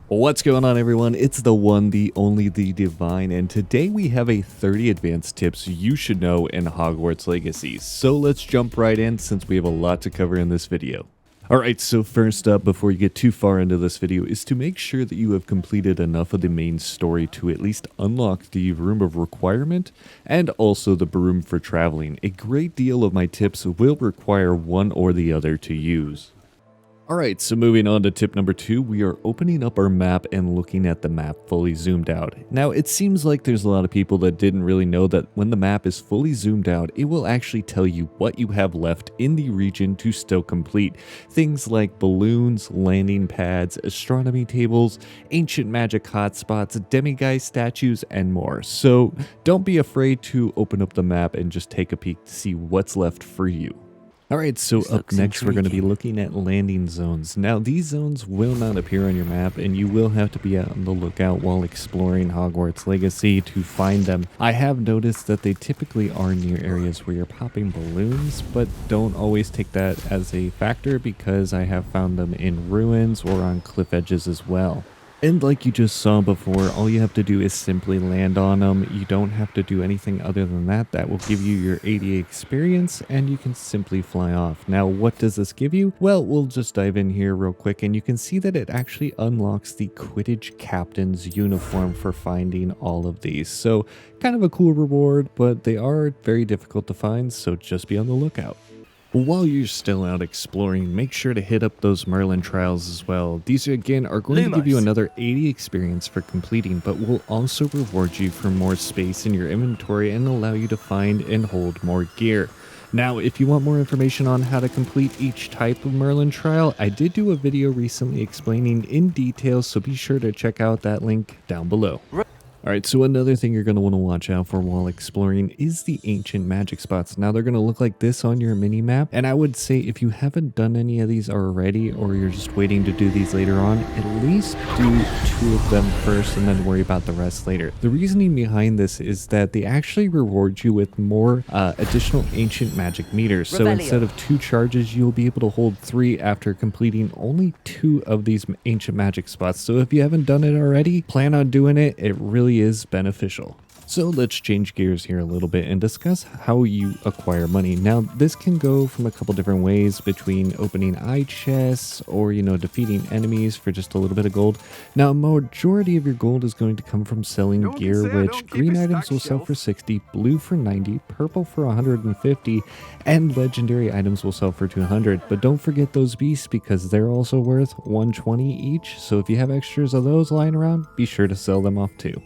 What's going on, everyone? It's the one, the only, the divine, and today we have a 30 advanced tips you should know in Hogwarts Legacy. So let's jump right in since we have a lot to cover in this video. Alright, so first up, before you get too far into this video, is to make sure that you have completed enough of the main story to at least unlock the Room of Requirement and also the Broom for traveling. A great deal of my tips will require one or the other to use. Alright, so moving on to tip number 2, we are opening up our map and looking at the map fully zoomed out. Now, it seems like there's a lot of people that didn't really know that when the map is fully zoomed out, it will actually tell you what you have left in the region to still complete. Things like balloons, landing pads, astronomy tables, ancient magic hotspots, demiguise statues, and more. So don't be afraid to open up the map and just take a peek to see what's left for you. Alright, so up next we're going to be looking at landing zones. Now these zones will not appear on your map and you will have to be on the lookout while exploring Hogwarts Legacy to find them. I have noticed that they typically are near areas where you're popping balloons, but don't always take that as a factor because I have found them in ruins or on cliff edges as well. And like you just saw before, all you have to do is simply land on them. You don't have to do anything other than that. That will give you your 80 experience and you can simply fly off. Now, what does this give you? Well, we'll just dive in here real quick and you can see that it actually unlocks the Quidditch captain's uniform for finding all of these. So kind of a cool reward, but they are very difficult to find, so just be on the lookout. While you're still out exploring, make sure to hit up those Merlin Trials as well. These again are going to give you another 80 experience for completing, but will also reward you for more space in your inventory and allow you to find and hold more gear. Now, if you want more information on how to complete each type of Merlin Trial, I did do a video recently explaining in detail, so be sure to check out that link down below. Alright, so another thing you're going to want to watch out for while exploring is the ancient magic spots. Now they're going to look like this on your mini-map, and I would say if you haven't done any of these already or you're just waiting to do these later on, at least do 2 of them first and then worry about the rest later. The reasoning behind this is that they actually reward you with more additional ancient magic meters. So instead of 2 charges, you'll be able to hold 3 after completing only 2 of these ancient magic spots. So if you haven't done it already, plan on doing it. It really is beneficial. So let's change gears here a little bit and discuss how you acquire money. Now this can go from a couple different ways between opening eye chests or, defeating enemies for just a little bit of gold. Now a majority of your gold is going to come from selling gear, which green items will sell for 60, blue for 90, purple for 150, and legendary items will sell for 200. But don't forget those beasts because they're also worth 120 each. So if you have extras of those lying around, be sure to sell them off too.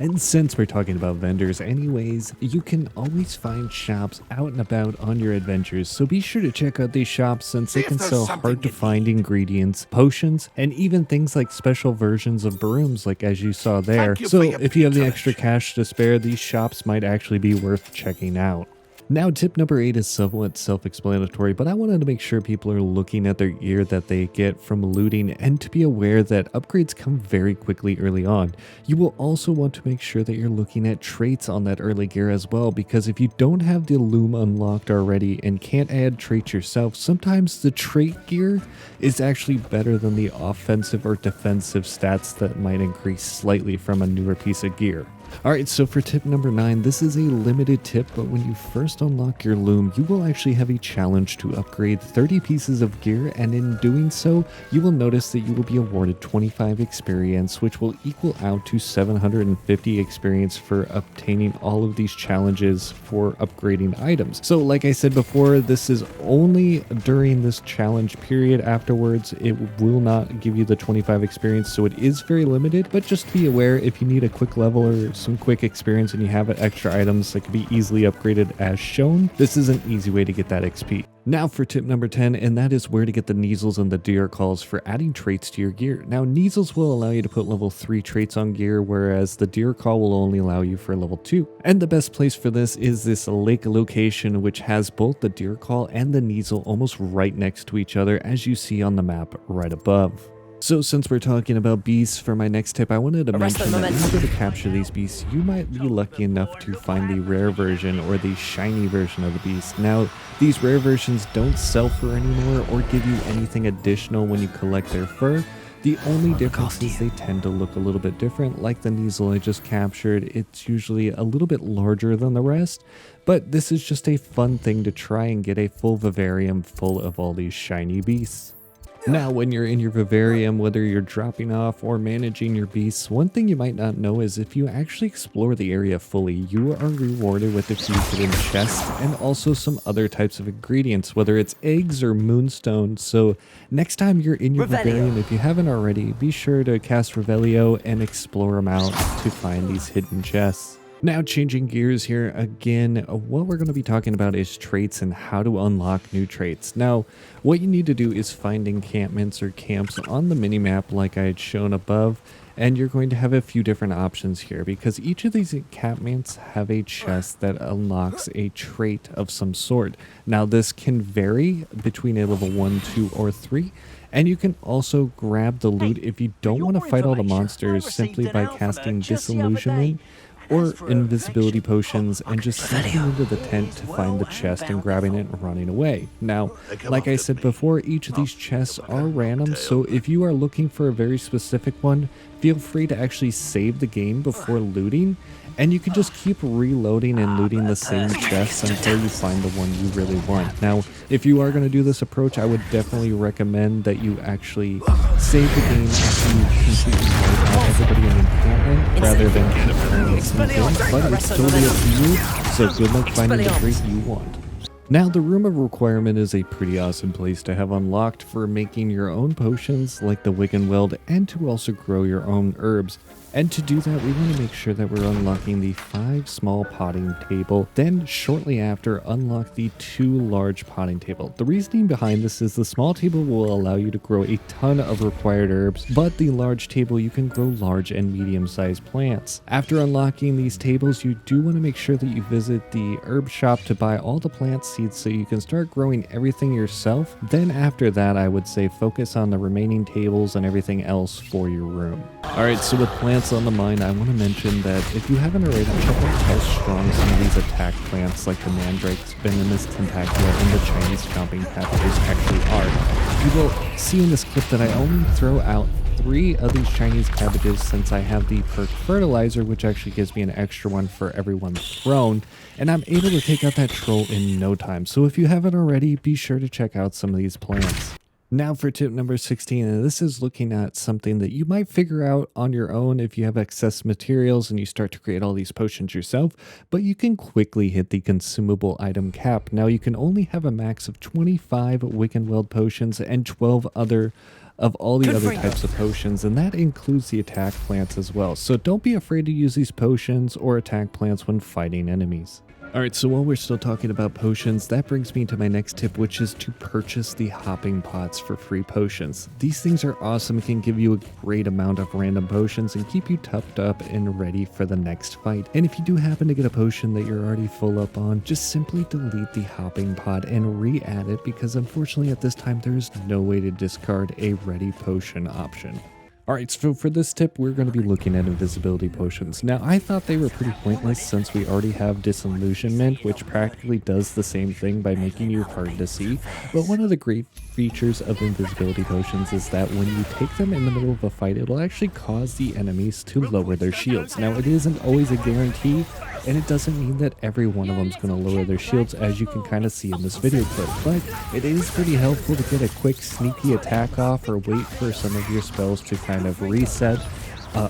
And since we're talking about vendors anyways, you can always find shops out and about on your adventures, so be sure to check out these shops since they can sell hard to find ingredients, potions, and even things like special versions of brooms like as you saw there. So if you have the extra cash to spare, these shops might actually be worth checking out. Now tip number 8 is somewhat self-explanatory, but I wanted to make sure people are looking at their gear that they get from looting and to be aware that upgrades come very quickly early on. You will also want to make sure that you're looking at traits on that early gear as well, because if you don't have the loom unlocked already and can't add traits yourself, sometimes the trait gear is actually better than the offensive or defensive stats that might increase slightly from a newer piece of gear. Alright, so for tip number 9, this is a limited tip, but when you first unlock your loom, you will actually have a challenge to upgrade 30 pieces of gear, and in doing so, you will notice that you will be awarded 25 experience, which will equal out to 750 experience for obtaining all of these challenges for upgrading items. So like I said before, this is only during this challenge period. Afterwards, it will not give you the 25 experience, so it is very limited, but just be aware if you need a quick level or some quick experience and you have extra items that can be easily upgraded as shown, this is an easy way to get that XP. Now for tip number 10, and that is where to get the Neasels and the Deer Calls for adding traits to your gear. Now Neasels will allow you to put level 3 traits on gear, whereas the Deer Call will only allow you for level 2. And the best place for this is this lake location, which has both the Deer Call and the Neasel almost right next to each other, as you see on the map right above. So since we're talking about beasts, for my next tip, I wanted to mention that in order to capture these beasts, you might be lucky enough to find the rare version or the shiny version of the beast. Now, these rare versions don't sell for anymore or give you anything additional when you collect their fur, The only difference is they tend to look a little bit different. Like the Kneasel I just captured, it's usually a little bit larger than the rest, but this is just a fun thing to try and get a full Vivarium full of all these shiny beasts. Now, when you're in your Vivarium, whether you're dropping off or managing your beasts, one thing you might not know is if you actually explore the area fully, you are rewarded with a few hidden chests and also some other types of ingredients, whether it's eggs or moonstone. So next time you're in your Vivarium, if you haven't already, be sure to cast Revelio and explore them out to find these hidden chests. Now, changing gears here again, what we're going to be talking about is traits and how to unlock new traits. Now, what you need to do is find encampments or camps on the minimap like I had shown above, and you're going to have a few different options here because each of these encampments have a chest that unlocks a trait of some sort. Now, this can vary between a level 1, 2, or 3. And you can also grab the loot if you don't want to fight all the monsters simply by casting Disillusionment or Invisibility Potions and just sneaking into the tent to find the chest and grabbing it and running away. Now, like I said before, each of these chests are random, so if you are looking for a very specific one, feel free to actually save the game before looting, and you can just keep reloading and looting the same chests until you find the one you really want. Now, if you are going to do this approach, I would definitely recommend that you actually save the game after you completely wipe out everybody in the encampment rather than keep playing it in game, but it's totally up to you, so good luck finding the trait you want. Now, the Room of Requirement is a pretty awesome place to have unlocked for making your own potions like the Wiggenweld and to also grow your own herbs. And to do that, we want to make sure that we're unlocking the 5 small potting table, then shortly after unlock the 2 large potting table. The reasoning behind this is the small table will allow you to grow a ton of required herbs, but the large table you can grow large and medium-sized plants. After unlocking these tables, you do want to make sure that you visit the herb shop to buy all the plant seeds so you can start growing everything yourself. Then after that, I would say focus on the remaining tables and everything else for your room. Alright, so with plants on the mind, I want to mention that if you haven't already, check out how strong some of these attack plants like the Mandrake, Venomous Tentacula, and the Chinese Chomping Cabbages actually are. You will see in this clip that I only throw out 3 of these Chinese cabbages since I have the perk Fertilizer, which actually gives me an extra one for every one thrown, and I'm able to take out that troll in no time. So if you haven't already, be sure to check out some of these plants. Now for tip number 16, and this is looking at something that you might figure out on your own if you have excess materials and you start to create all these potions yourself, but you can quickly hit the Consumable Item Cap. Now you can only have a max of 25 Wiggenweld potions and 12 of all the other types of potions, and that includes the attack plants as well. So don't be afraid to use these potions or attack plants when fighting enemies. Alright, so while we're still talking about potions, that brings me to my next tip, which is to purchase the hopping pots for free potions. These things are awesome, can give you a great amount of random potions and keep you toughed up and ready for the next fight. And if you do happen to get a potion that you're already full up on, just simply delete the hopping pot and re-add it, because unfortunately at this time there is no way to discard a ready potion option. Alright, so for this tip, we're going to be looking at invisibility potions. Now, I thought they were pretty pointless since we already have Disillusionment, which practically does the same thing by making you hard to see. But one of the great features of invisibility potions is that when you take them in the middle of a fight, it will actually cause the enemies to lower their shields. Now, it isn't always a guarantee, and it doesn't mean that every one of them is going to lower their shields, as you can kind of see in this video clip, but it is pretty helpful to get a quick sneaky attack off or wait for some of your spells to kind of reset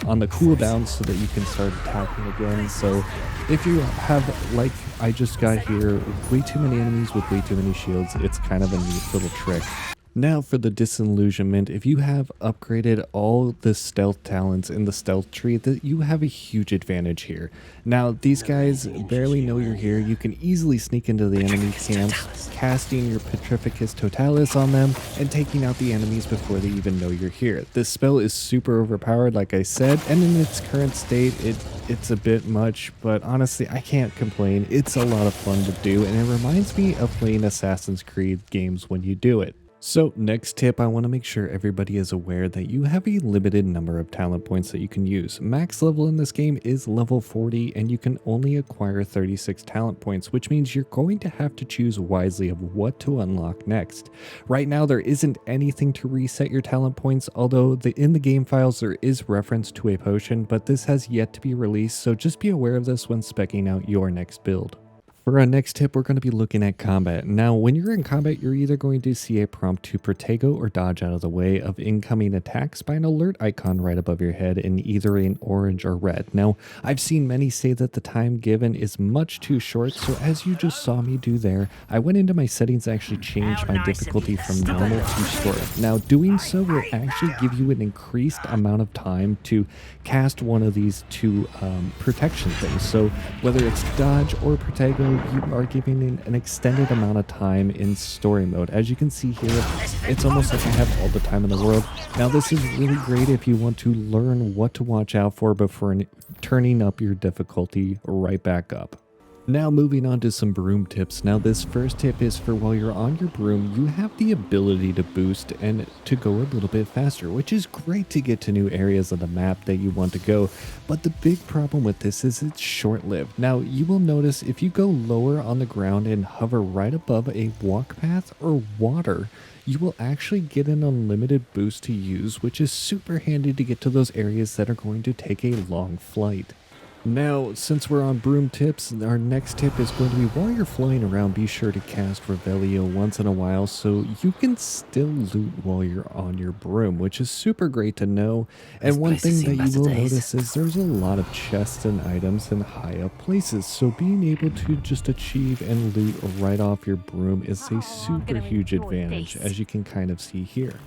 on the cooldown so that you can start attacking again. So if you have, like I just got here, way too many enemies with way too many shields, it's kind of a neat little trick. Now for the Disillusionment, if you have upgraded all the stealth talents in the stealth tree, that you have a huge advantage here. Now these guys barely know you're here, you can easily sneak into the enemy camps, casting your Petrificus Totalis on them, and taking out the enemies before they even know you're here. This spell is super overpowered, like I said, and in its current state, it's a bit much, but honestly, I can't complain. It's a lot of fun to do, and it reminds me of playing Assassin's Creed games when you do it. So next tip, I want to make sure everybody is aware that you have a limited number of talent points that you can use. Max level in this game is level 40 and you can only acquire 36 talent points, which means you're going to have to choose wisely of what to unlock next. Right now there isn't anything to reset your talent points, although in the game files there is reference to a potion, but this has yet to be released, so just be aware of this when speccing out your next build. For our next tip, we're going to be looking at combat. Now, when you're in combat, you're either going to see a prompt to protego or dodge out of the way of incoming attacks by an alert icon right above your head in either an orange or red. Now, I've seen many say that the time given is much too short, so as you just saw me do there, I went into my settings and actually changed my difficulty from normal to short. Now, doing so will actually give you an increased amount of time to cast one of these two protection things. So whether it's dodge or protego, you are giving an extended amount of time in story mode. As you can see here, it's almost like I have all the time in the world. Now this is really great if you want to learn what to watch out for before turning up your difficulty right back up. Now moving on to some broom tips. Now this first tip is for while you're on your broom, you have the ability to boost and to go a little bit faster, which is great to get to new areas of the map that you want to go. But the big problem with this is it's short-lived. Now you will notice if you go lower on the ground and hover right above a walk path or water, you will actually get an unlimited boost to use, which is super handy to get to those areas that are going to take a long flight. Now, since we're on broom tips, our next tip is going to be while you're flying around, be sure to cast Revelio once in a while so you can still loot while you're on your broom, which is super great to know. And one thing that you will notice is there's a lot of chests and items in high up places, so being able to just achieve and loot right off your broom is a super huge advantage, as you can kind of see here.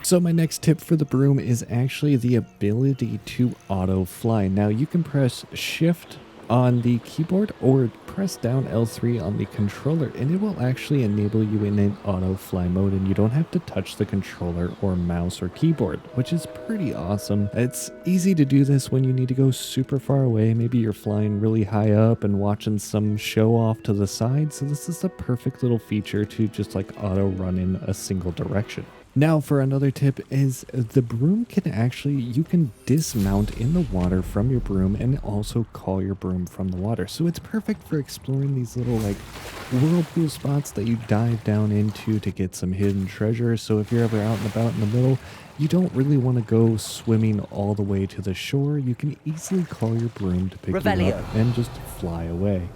So my next tip for the broom is actually the ability to auto fly. Now you can press Shift on the keyboard or press down L3 on the controller and it will actually enable you in an auto fly mode and you don't have to touch the controller or mouse or keyboard, which is pretty awesome. It's easy to do this when you need to go super far away. Maybe you're flying really high up and watching some show off to the side, so this is the perfect little feature to just like auto run in a single direction. Now for another tip is the broom you can dismount in the water from your broom and also call your broom from the water. So it's perfect for exploring these little like whirlpool spots that you dive down into to get some hidden treasure. So if you're ever out and about in the middle, you don't really want to go swimming all the way to the shore, you can easily call your broom to pick you up and just fly away.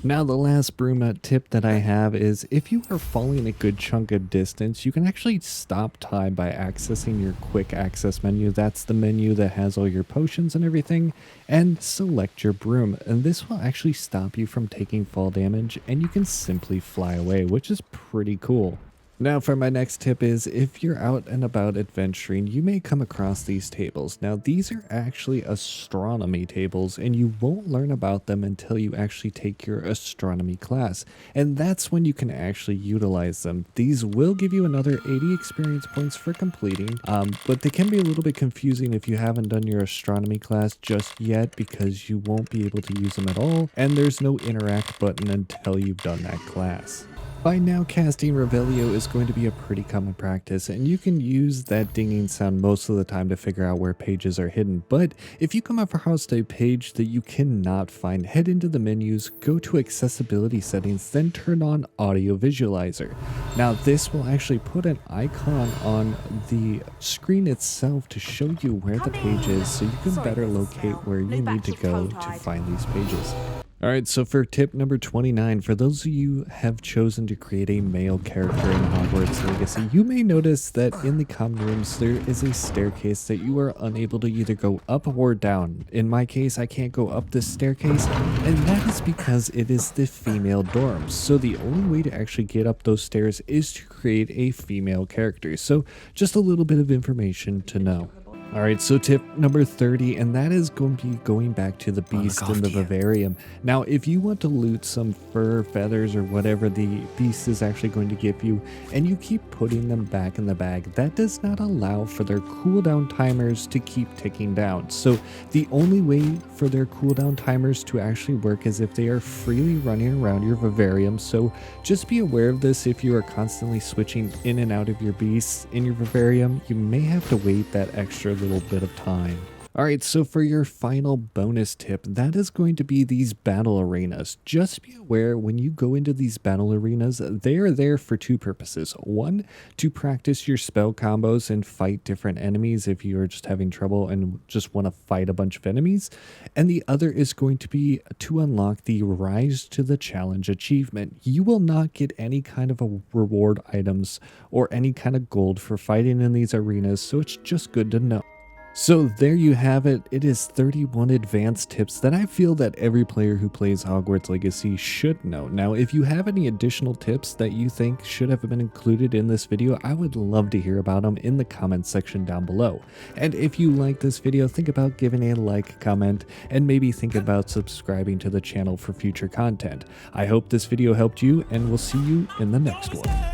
Now the last broom tip that I have is if you are falling a good chunk of distance, you can actually stop time by accessing your quick access menu. That's the menu that has all your potions and everything, and select your broom. And this will actually stop you from taking fall damage and you can simply fly away, which is pretty cool. Now for my next tip is if you're out and about adventuring, you may come across these tables. Now these are actually astronomy tables and you won't learn about them until you actually take your astronomy class. And that's when you can actually utilize them. These will give you another 80 experience points for completing, but they can be a little bit confusing if you haven't done your astronomy class just yet because you won't be able to use them at all. And there's no interact button until you've done that class. By now, casting Revelio is going to be a pretty common practice, and you can use that dinging sound most of the time to figure out where pages are hidden. But if you come across a page that you cannot find, head into the menus, go to accessibility settings, then turn on audio visualizer. Now this will actually put an icon on the screen itself to show you where the page is so you can better locate where you need to go to find these pages. Alright, so for tip number 29, for those of you who have chosen to create a male character in Hogwarts Legacy, you may notice that in the common rooms there is a staircase that you are unable to either go up or down. In my case, I can't go up this staircase, and that is because it is the female dorms. So the only way to actually get up those stairs is to create a female character. So just a little bit of information to know. All right, so tip number 30, and that is going to be going back to the beast in the Vivarium. Now, if you want to loot some fur, feathers, or whatever the beast is actually going to give you, and you keep putting them back in the bag, that does not allow for their cooldown timers to keep ticking down. So the only way for their cooldown timers to actually work is if they are freely running around your Vivarium. So just be aware of this. If you are constantly switching in and out of your beasts in your Vivarium, you may have to wait that extra little bit of time. Alright, so for your final bonus tip, that is going to be these battle arenas. Just be aware when you go into these battle arenas, they are there for two purposes. One, to practice your spell combos and fight different enemies if you are just having trouble and just want to fight a bunch of enemies. And the other is going to be to unlock the Rise to the Challenge achievement. You will not get any kind of a reward items or any kind of gold for fighting in these arenas, so it's just good to know. So there you have it. It is 31 advanced tips that I feel that every player who plays Hogwarts Legacy should know. Now, if you have any additional tips that you think should have been included in this video, I would love to hear about them in the comments section down below. And if you like this video, think about giving a like, comment, and maybe think about subscribing to the channel for future content. I hope this video helped you, and we'll see you in the next one.